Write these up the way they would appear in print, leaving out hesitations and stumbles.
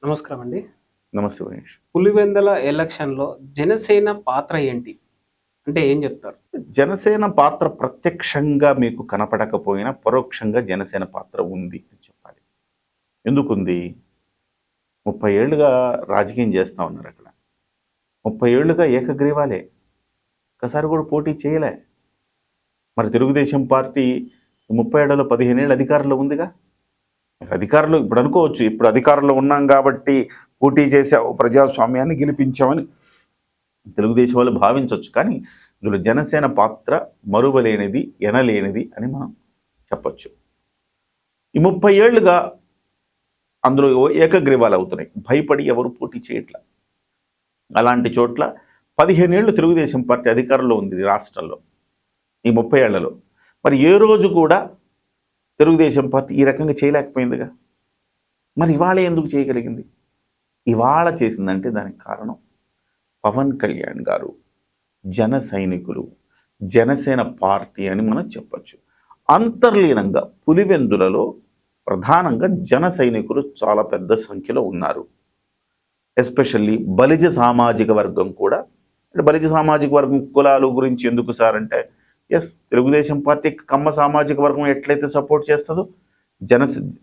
నమస్కారం అండి. నమస్తే మహేష్. పులివెందుల ఎలక్షన్‌లో జనసేన పాత్ర ఏంటి? అంటే ఏం జెప్తారు? జనసేన పాత్ర ప్రత్యక్షంగా మీకు కనపడకపోయినా, పరోక్షంగా జనసేన పాత్ర ఉంది అని చెప్పాలి. ఎందుకుంది? 30 ఏళ్లుగా రాజకీయం చేస్తా ఉన్నారక్కడ. 30 ఏళ్లుగా ఏకగ్రీవాలే. ఒక్కసారి కూడా పోటీ చేయలే. మరి తెలుగుదేశం పార్టీ 30 ఏళ్లలో 15 ఏళ్ళు అధికారంలో ఉందిగా. అధికారంలో ఇప్పుడు అనుకోవచ్చు, ఇప్పుడు అధికారంలో ఉన్నాం కాబట్టి పోటీ చేసావు, ప్రజాస్వామ్యాన్ని గెలిపించామని తెలుగుదేశం వాళ్ళు భావించవచ్చు. కానీ ఇందులో జనసేన పాత్ర మరువలేనిది, ఎనలేనిది అని మనం చెప్పచ్చు. ఈ 30 ఏళ్లుగా అందులో ఏకగ్రీవాలు అవుతున్నాయి. భయపడి ఎవరు పోటీ చేయట్ల. అలాంటి చోట్ల 15 ఏళ్ళు తెలుగుదేశం పార్టీ అధికారంలో ఉంది రాష్ట్రంలో ఈ 30 ఏళ్లలో. మరి ఏ రోజు కూడా తెలుగుదేశం పార్టీ ఈ రకంగా చేయలేకపోయిందిగా. మరి ఇవాళ ఎందుకు చేయగలిగింది? ఇవాళ చేసిందంటే దానికి కారణం పవన్ కళ్యాణ్ గారు, జన సైనికులు, జనసేన పార్టీ అని మనం చెప్పచ్చు. అంతర్లీనంగా పులివెందులలో ప్రధానంగా జన సైనికులు చాలా పెద్ద సంఖ్యలో ఉన్నారు. ఎస్పెషల్లీ బలిజ సామాజిక వర్గం కూడా. అంటే బలిజ సామాజిక వర్గం కులాలు గురించి ఎందుకు సార్ అంటే, తెలుగుదేశం పార్టీ కమ్మ సామాజిక వర్గం ఎట్లయితే సపోర్ట్ చేస్తుందో,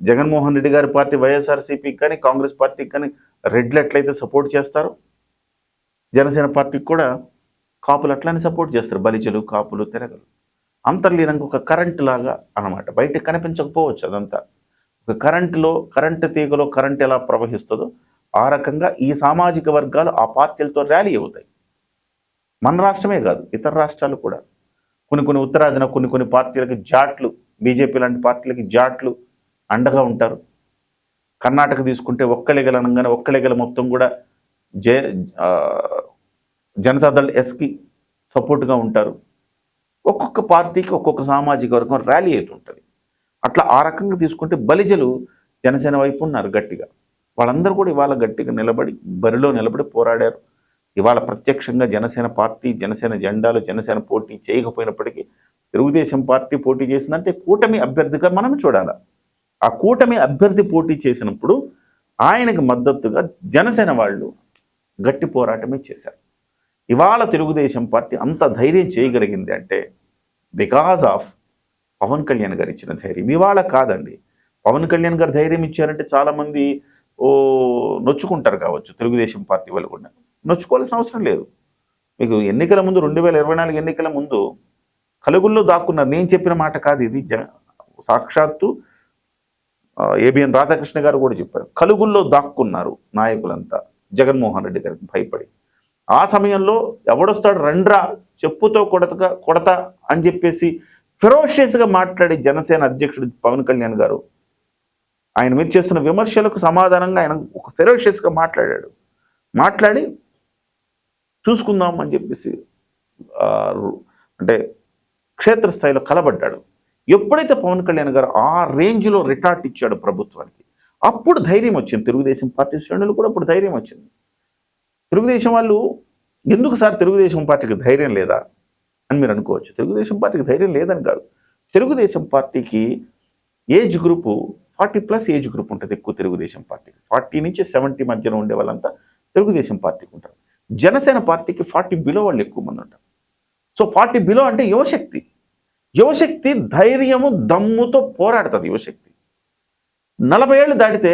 జగన్మోహన్ రెడ్డి గారి పార్టీ వైఎస్ఆర్సీపీకి కానీ కాంగ్రెస్ పార్టీకి కానీ రెడ్లు ఎట్లయితే సపోర్ట్ చేస్తారో, జనసేన పార్టీకి కూడా కాపులు అట్లానే సపోర్ట్ చేస్తారు. బలిజలు, కాపులు, తెరగలు అంతర్లీనంగా ఒక కరెంటు లాగా అన్నమాట. బయటకు కనిపించకపోవచ్చు అదంతా. ఒక కరెంటు తీగలో కరెంట్ ఎలా ప్రవహిస్తుందో ఆ రకంగా ఈ సామాజిక వర్గాలు ఆ పార్టీలతో ర్యాలీ అవుతాయి. మన రాష్ట్రమే కాదు, ఇతర రాష్ట్రాలు కూడా. కొన్ని ఉత్తరాదిన కొన్ని పార్టీలకి జాట్లు, బీజేపీ లాంటి పార్టీలకి జాట్లు అండగా ఉంటారు. కర్ణాటక తీసుకుంటే ఒక్కళిగల అనగానే ఒక్కళిగల మొత్తం కూడా జనతాదళ్ ఎస్కి సపోర్ట్గా ఉంటారు. ఒక్కొక్క పార్టీకి ఒక్కొక్క సామాజిక వర్గం ర్యాలీ అవుతుంటుంది. అట్లా ఆ రకంగా తీసుకుంటే బలిజలు జనసేన వైపు ఉన్నారు గట్టిగా. వాళ్ళందరూ కూడా ఇవాళ గట్టిగా బరిలో నిలబడి పోరాడారు. ఇవాళ ప్రత్యక్షంగా జనసేన పార్టీ, జనసేన జెండాలు, జనసేన పోటీ చేయకపోయినప్పటికీ తెలుగుదేశం పార్టీ పోటీ చేసిందంటే కూటమి అభ్యర్థిగా మనం చూడాలి. ఆ కూటమి అభ్యర్థి పోటీ చేసినప్పుడు ఆయనకు మద్దతుగా జనసేన వాళ్ళు గట్టి పోరాటమే చేశారు. ఇవాళ తెలుగుదేశం పార్టీ అంత ధైర్యం చేయగలిగింది అంటే బికాజ్ ఆఫ్ పవన్ కళ్యాణ్ గారు ఇచ్చిన ధైర్యం. ఇవాళ కాదండి, పవన్ కళ్యాణ్ గారు ధైర్యం ఇచ్చారంటే చాలామంది నొచ్చుకుంటారు కావచ్చు. తెలుగుదేశం పార్టీ వాళ్ళు కూడా నొచ్చుకోవాల్సిన అవసరం లేదు. మీకు ఎన్నికల ముందు 2024 ఎన్నికల ముందు కలుగుల్లో దాక్కున్నారు. నేను చెప్పిన మాట కాదు ఇది, సాక్షాత్తు ఏబిఎన్ రాధాకృష్ణ గారు కూడా చెప్పారు. కలుగుల్లో దాక్కున్నారు నాయకులంతా జగన్మోహన్ రెడ్డి గారికి భయపడి. ఆ సమయంలో ఎవడొస్తాడు రండ్రా చెప్పుతో కొడతా అని చెప్పేసి ఫెరోషియస్గా మాట్లాడే జనసేన అధ్యక్షుడు పవన్ కళ్యాణ్ గారు ఆయన మీద చేస్తున్న విమర్శలకు సమాధానంగా ఆయన ఒక ఫెరోషియస్గా మాట్లాడి చూసుకుందాం అని చెప్పేసి అంటే క్షేత్రస్థాయిలో కలబడ్డాడు. ఎప్పుడైతే పవన్ కళ్యాణ్ గారు ఆ రేంజ్లో రిటార్ట్ ఇచ్చాడు ప్రభుత్వానికి, అప్పుడు ధైర్యం వచ్చింది. తెలుగుదేశం పార్టీ శ్రేణులు కూడా అప్పుడు ధైర్యం వచ్చింది. తెలుగుదేశం వాళ్ళు ఎందుకు సార్ తెలుగుదేశం పార్టీకి ధైర్యం లేదా అని మీరు అనుకోవచ్చు. తెలుగుదేశం పార్టీకి ధైర్యం లేదని కాదు. తెలుగుదేశం పార్టీకి ఏజ్ గ్రూపు 40+ ఏజ్ గ్రూప్ ఉంటుంది ఎక్కువ తెలుగుదేశం పార్టీకి. 40 నుంచి 70 మధ్యలో ఉండే వాళ్ళంతా తెలుగుదేశం పార్టీకి ఉంటారు. జనసేన పార్టీకి 40 బిలో వాళ్ళు ఎక్కువ మంది ఉంటారు. సో 40 బిలో అంటే యువశక్తి ధైర్యము దమ్ముతో పోరాడుతుంది. యువశక్తి 40 ఏళ్ళు దాటితే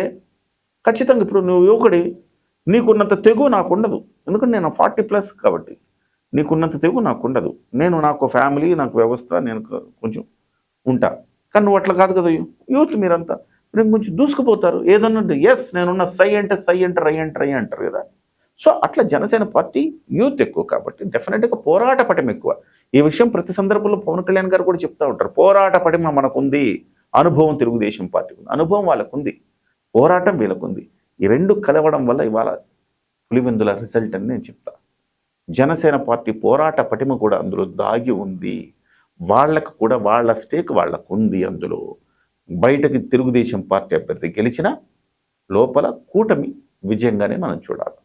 ఖచ్చితంగా ఇప్పుడు నువ్వు యువకుడి, నీకున్నంత తెగువ నాకు ఉండదు. ఎందుకంటే నేను 40+ కాబట్టి నీకున్నంత తెగువ నాకు ఉండదు. నాకు ఫ్యామిలీ, నాకు వ్యవస్థ, నేను కొంచెం ఉంటా. కానీ నువ్వు అట్లా కాదు కదా. యూత్ మీరంతా మీరు కొంచెం దూసుకుపోతారు. ఏదన్నా నేనున్న సై అంటే రై అంటారు కదా. సో అట్లా జనసేన పార్టీ యూత్ ఎక్కువ కాబట్టి డెఫినెట్గా పోరాట పటిమ ఎక్కువ. ఈ విషయం ప్రతి సందర్భంలో పవన్ కళ్యాణ్ గారు కూడా చెప్తూ ఉంటారు. పోరాట పటిమ మనకుంది, అనుభవం తెలుగుదేశం పార్టీకి ఉంది, అనుభవం వాళ్ళకుంది, పోరాటం వీళ్ళకుంది. ఈ రెండు కలవడం వల్ల ఇవాళ పులివెందుల రిజల్ట్ అని నేను చెప్తా. జనసేన పార్టీ పోరాట పటిమ కూడా అందులో దాగి ఉంది. వాళ్ళకు కూడా వాళ్ళ స్టేక్ వాళ్ళకు ఉంది అందులో. బయటకి తెలుగుదేశం పార్టీ అభ్యర్థి గెలిచిన లోపల కూటమి విజయంగానే మనం చూడాలి.